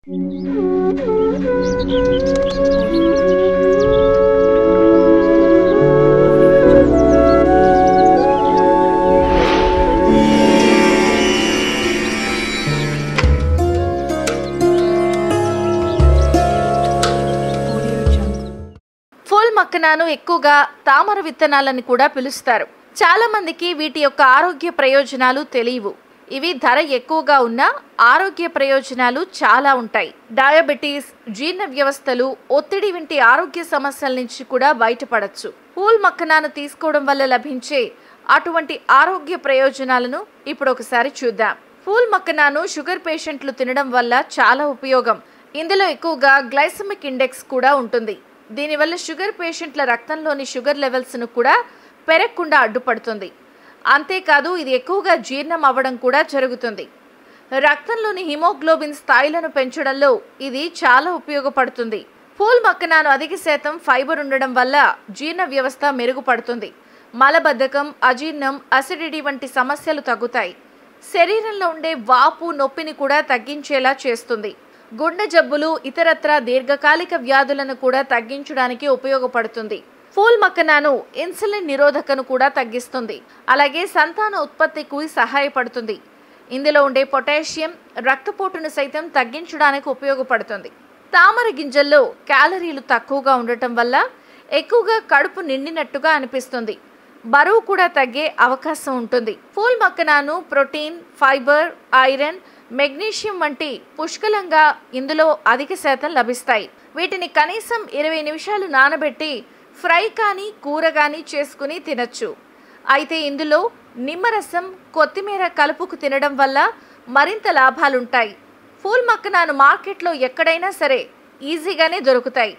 Full మక్కనాను ఎక్కువగా తామర విత్తనాలని కూడా పిలుస్తారు. చాలా మందికి వీటి యొక్క ఆరోగ్య ప్రయోజనాలు తెలియవు. ఇవి ధర ఎక్కువగా ఉన్న ఆరోగ్య ప్రయోజనాలు చాలా ఉంటాయి. డయాబెటీస్, జీర్ణ వ్యవస్థలు, ఒత్తిడి వంటి ఆరోగ్య సమస్యల నుంచి కూడా బయటపడచ్చు. ఫుల్ మక్కనాను తీసుకోవడం వల్ల లభించే అటువంటి ఆరోగ్య ప్రయోజనాలను ఇప్పుడు ఒకసారి చూద్దాం. ఫుల్ మక్కనాను షుగర్ పేషెంట్లు తినడం వల్ల చాలా ఉపయోగం. ఇందులో ఎక్కువగా గ్లైసెమిక్ ఇండెక్స్ కూడా ఉంటుంది. దీనివల్ల షుగర్ పేషెంట్ల రక్తంలోని షుగర్ లెవెల్స్ను కూడా పెరగకుండా అడ్డుపడుతుంది. అంతేకాదు ఇది ఎక్కువగా జీర్ణం అవ్వడం కూడా జరుగుతుంది. రక్తంలోని హిమోగ్లోబిన్ స్థాయిలను పెంచడంలో ఇది చాలా ఉపయోగపడుతుంది. ఫుల్ మక్కనాను అధిక శాతం ఫైబర్ ఉండడం వల్ల జీర్ణ వ్యవస్థ మెరుగుపడుతుంది. మలబద్ధకం, అజీర్ణం, అసిడిటీ వంటి సమస్యలు తగ్గుతాయి. శరీరంలో ఉండే వాపు, నొప్పిని కూడా తగ్గించేలా చేస్తుంది. గుండె జబ్బులు, ఇతరత్ర దీర్ఘకాలిక వ్యాధులను కూడా తగ్గించడానికి ఉపయోగపడుతుంది. ఫుల్ మక్కనాను ఇన్సులిన్ నిరోధకను కూడా తగ్గిస్తుంది. అలాగే సంతాన ఉత్పత్తికి సహాయపడుతుంది. ఇందులో ఉండే పొటాషియం రక్తపోటును సైతం తగ్గించడానికి ఉపయోగపడుతుంది. తామర గింజల్లో క్యాలరీలు తక్కువగా ఉండటం వల్ల ఎక్కువగా కడుపు నిండినట్టుగా అనిపిస్తుంది. బరువు కూడా తగ్గే అవకాశం ఉంటుంది. ఫుల్ మక్కనాను ప్రోటీన్, ఫైబర్, ఐరన్, మెగ్నీషియం వంటి పుష్కలంగా ఇందులో అధిక శాతం లభిస్తాయి. వీటిని కనీసం 20 నిమిషాలు నానబెట్టి ఫ్రై కానీ కూర కానీ చేసుకుని తినచ్చు. అయితే ఇందులో నిమ్మరసం, కొత్తిమీర కలుపుకు తినడం వల్ల మరింత లాభాలుంటాయి. ఫుల్ మక్కనాను మార్కెట్లో ఎక్కడైనా సరే ఈజీగానే దొరుకుతాయి.